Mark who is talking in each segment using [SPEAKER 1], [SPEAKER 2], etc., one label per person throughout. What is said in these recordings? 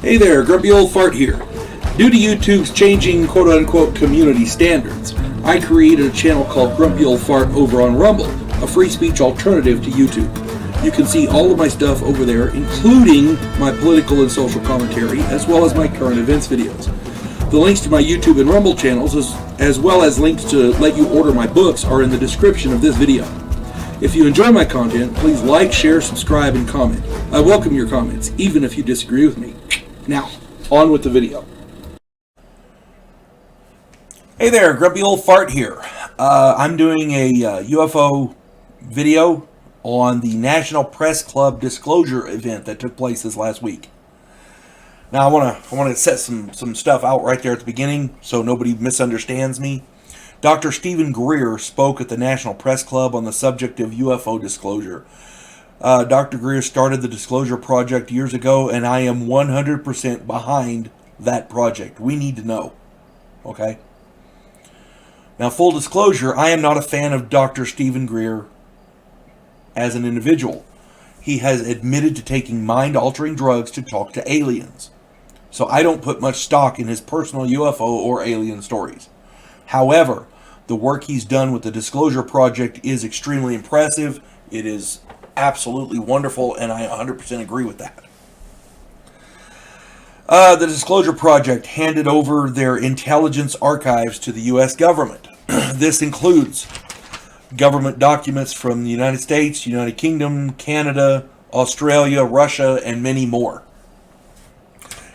[SPEAKER 1] Hey there, Grumpy Old Fart here. Due to YouTube's changing quote-unquote community standards, I created a channel called Grumpy Old Fart over on Rumble, a free speech alternative to YouTube. You can see all of my stuff over there, including my political and social commentary, as well as my current events videos. The links to my YouTube and Rumble channels, as well as links to let you order my books, are in the description of this video. If you enjoy my content, please like, share, subscribe, and comment. I welcome your comments, even if you disagree with me. Now, on with the video. Hey there, Grumpy Old Fart here. I'm doing a UFO video on the National Press Club disclosure event that took place this last week. Now, I want to set some stuff out right there at the beginning so nobody misunderstands me. Dr. Stephen Greer spoke at the National Press Club on the subject of UFO disclosure. Dr. Greer started the disclosure project years ago, and I am 100% behind that project. We need to know. Okay? Now, full disclosure, I am not a fan of Dr. Stephen Greer as an individual. He has admitted to taking mind-altering drugs to talk to aliens. So I don't put much stock in his personal UFO or alien stories. However, the work he's done with the Disclosure Project is extremely impressive. It is absolutely wonderful, and I 100% agree with that. The Disclosure Project handed over their intelligence archives to the U.S. government. This includes government documents from the United States, United Kingdom, Canada, Australia, Russia, and many more.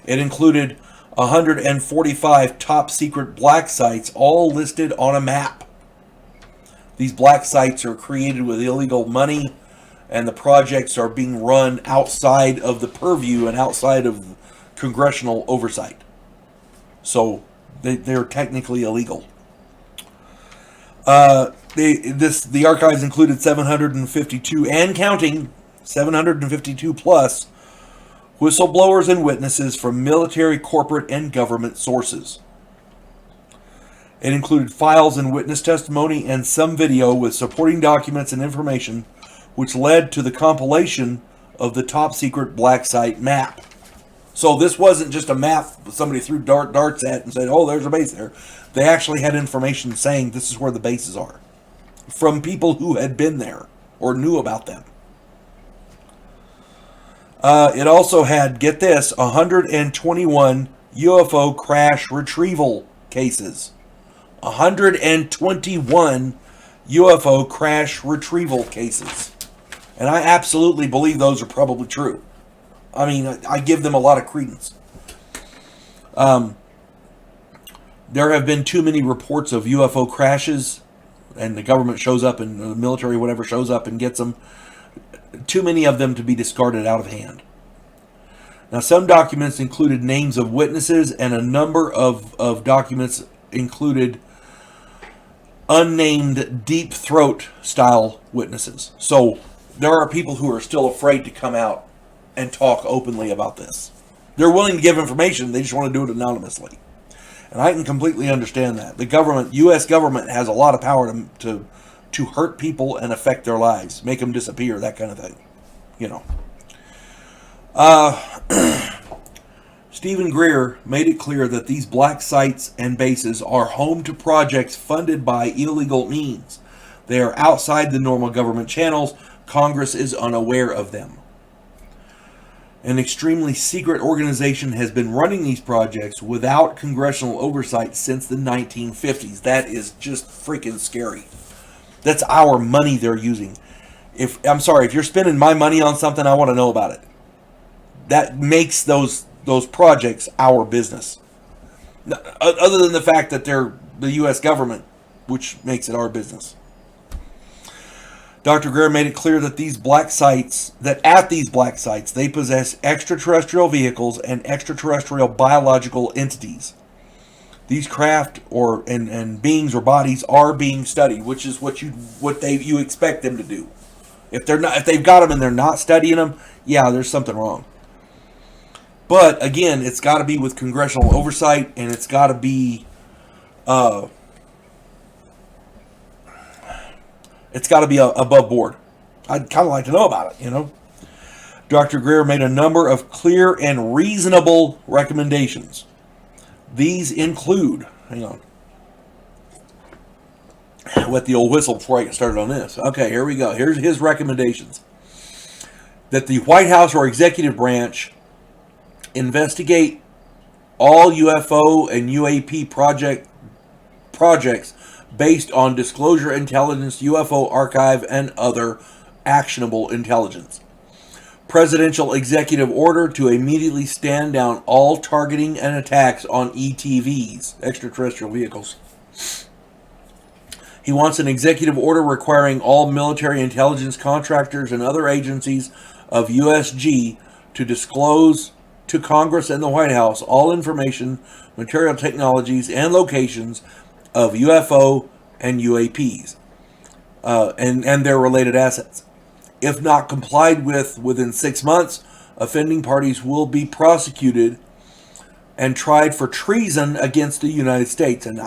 [SPEAKER 1] It included 145 top secret black sites, all listed on a map. These black sites are created with illegal money, and the projects are being run outside of the purview and outside of congressional oversight. So they're technically illegal. The archives included 752 and counting, 752 plus whistleblowers and witnesses from military, corporate, and government sources. It included files and witness testimony and some video with supporting documents and information, which led to the compilation of the top secret black site map. So this wasn't just a map somebody threw darts at and said, oh, there's a base there. They actually had information saying this is where the bases are, from people who had been there or knew about them. It also had, get this, 121 UFO crash retrieval cases. 121 UFO crash retrieval cases. And I absolutely believe those are probably true. I mean, I give them a lot of credence. There have been too many reports of UFO crashes, and the government shows up, and the military, whatever, shows up and gets them. Too many of them to be discarded out of hand. Now, some documents included names of witnesses, and a number of documents included unnamed deep throat style witnesses. So there are people who are still afraid to come out and talk openly about this. They're willing to give information, they just want to do it anonymously. And I can completely understand that. The government, U.S. government, has a lot of power to hurt people and affect their lives, make them disappear, that kind of thing. You know. Stephen Greer made it clear that these black sites and bases are home to projects funded by illegal means. They are outside the normal government channels. Congress is unaware of them. An extremely secret organization has been running these projects without congressional oversight since the 1950s. That is just freaking scary. That's our money they're using. If you're spending my money on something, I want to know about it. That makes those projects our business. Other than the fact that they're the U.S. government, which makes it our business. Dr. Greer made it clear that at these black sites, they possess extraterrestrial vehicles and extraterrestrial biological entities. These craft and beings or bodies are being studied, which is what you expect them to do. If they've got them and they're not studying them, yeah, there's something wrong. But again, it's got to be with congressional oversight, and it's got to be above board. I'd kind of like to know about it, you know. Dr. Greer made a number of clear and reasonable recommendations. These include, hang on, wet the old whistle before I get started on this. Okay, here we go. Here's his recommendations. That the White House or executive branch investigate all UFO and UAP projects based on disclosure intelligence, UFO archive, and other actionable intelligence. Presidential executive order to immediately stand down all targeting and attacks on ETVs, extraterrestrial vehicles. He wants an executive order requiring all military intelligence contractors and other agencies of USG to disclose to Congress and the White House all information, material technologies, and locations of UFO and UAPs and their related assets. If not complied with within 6 months, offending parties will be prosecuted and tried for treason against the United States. And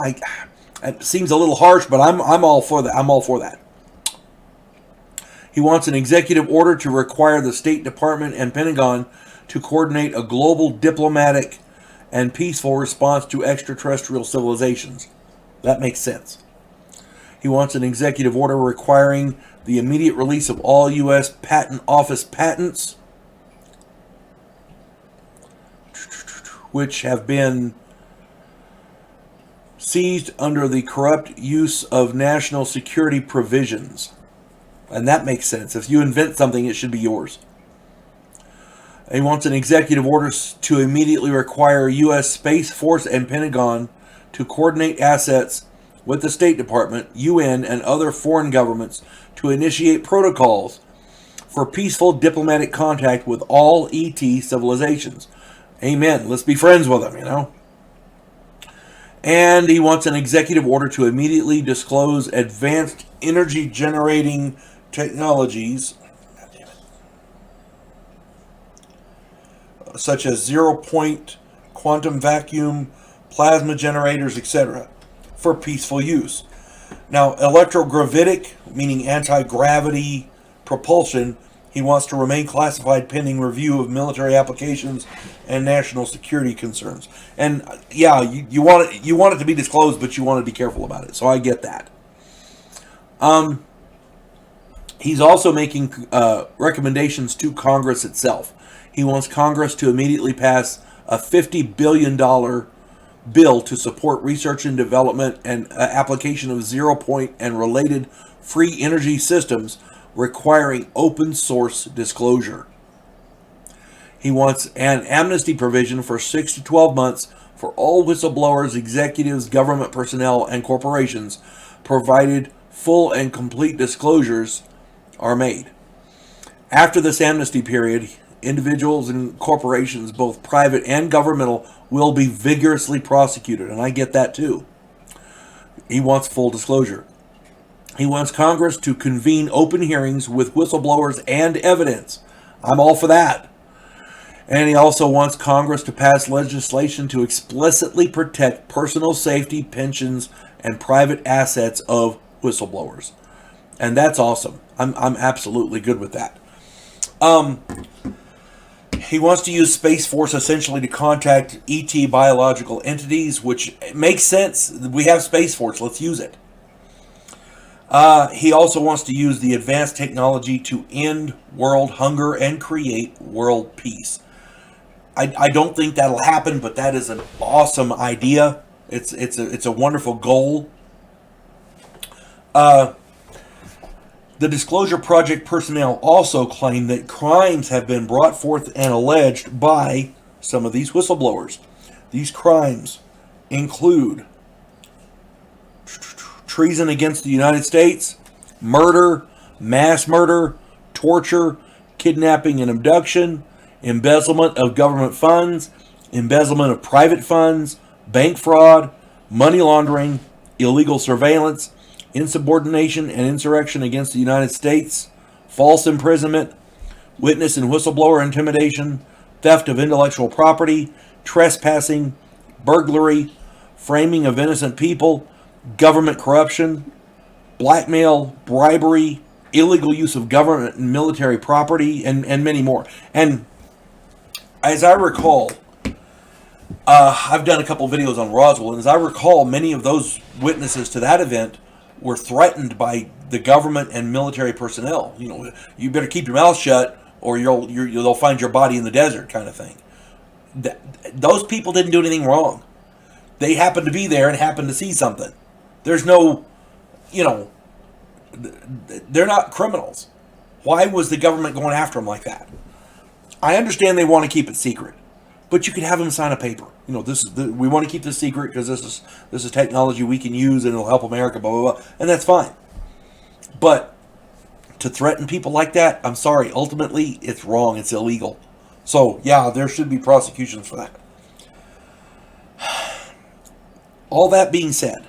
[SPEAKER 1] it seems a little harsh, but I'm all for that. I'm all for that. He wants an executive order to require the State Department and Pentagon to coordinate a global diplomatic and peaceful response to extraterrestrial civilizations. That makes sense. He wants an executive order requiring the immediate release of all U.S. Patent Office patents, which have been seized under the corrupt use of national security provisions. And that makes sense. If you invent something, it should be yours. He wants an executive order to immediately require U.S. Space Force and Pentagon to coordinate assets with the State Department, UN, and other foreign governments to initiate protocols for peaceful diplomatic contact with all ET civilizations. Amen. Let's be friends with them, you know. And he wants an executive order to immediately disclose advanced energy generating technologies such as zero-point quantum vacuum, plasma generators, etc., for peaceful use. Now, electrogravitic, meaning anti-gravity propulsion, he wants to remain classified pending review of military applications and national security concerns. And yeah, you want it to be disclosed, but you want to be careful about it. So I get that. He's also making recommendations to Congress itself. He wants Congress to immediately pass a $50 billion bill to support research and development and application of zero-point and related free energy systems requiring open source disclosure. He wants an amnesty provision for 6 to 12 months for all whistleblowers, executives, government personnel, and corporations, provided full and complete disclosures are made. After this amnesty period, individuals and corporations, both private and governmental, will be vigorously prosecuted, and I get that too. He wants full disclosure. He wants Congress to convene open hearings with whistleblowers and evidence. I'm all for that. And he also wants Congress to pass legislation to explicitly protect personal safety, pensions, and private assets of whistleblowers. And that's awesome. I'm absolutely good with that. He wants to use Space Force essentially to contact ET biological entities, which makes sense. We have Space Force. Let's use it. He also wants to use the advanced technology to end world hunger and create world peace. I don't think that'll happen, but that is an awesome idea. It's a wonderful goal. The Disclosure Project personnel also claim that crimes have been brought forth and alleged by some of these whistleblowers. These crimes include treason against the United States, murder, mass murder, torture, kidnapping and abduction, embezzlement of government funds, embezzlement of private funds, bank fraud, money laundering, illegal surveillance, insubordination and insurrection against the United States, false imprisonment, witness and whistleblower intimidation, theft of intellectual property, trespassing, burglary, framing of innocent people, government corruption, blackmail, bribery, illegal use of government and military property, and many more. And as I recall, I've done a couple videos on Roswell, and as I recall, many of those witnesses to that event were threatened by the government and military personnel. You know, you better keep your mouth shut, or they'll find your body in the desert, kind of thing. Those people didn't do anything wrong. They happened to be there and happened to see something. There's no, they're not criminals. Why was the government going after them like that? I understand they want to keep it secret, but you could have them sign a paper. We want to keep this secret because this is technology we can use and it'll help America, blah, blah, blah, and that's fine. But to threaten people like that, I'm sorry, ultimately it's wrong, it's illegal. So yeah, there should be prosecutions for that. All that being said,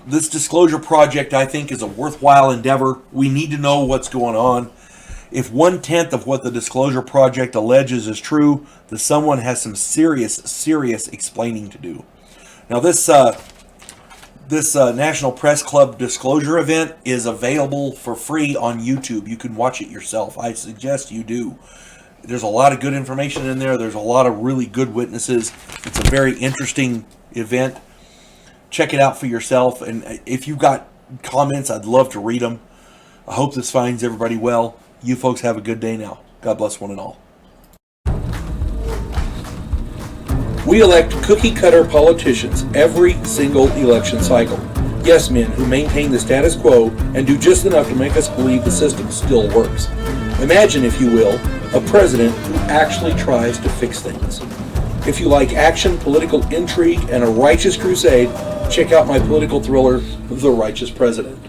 [SPEAKER 1] this disclosure project, I think, is a worthwhile endeavor. We need to know what's going on. If 1/10 of what the disclosure project alleges is true, then someone has some serious explaining to do. Now, this National Press Club disclosure event is available for free on YouTube. You can watch it yourself. I suggest you do. There's a lot of good information in there. There's a lot of really good witnesses. It's a very interesting event. Check it out for yourself. And if you've got comments, I'd love to read them. I hope this finds everybody well. You folks have a good day now. God bless one and all. We elect cookie-cutter politicians every single election cycle. Yes men who maintain the status quo and do just enough to make us believe the system still works. Imagine, if you will, a president who actually tries to fix things. If you like action, political intrigue, and a righteous crusade, check out my political thriller, The Righteous President.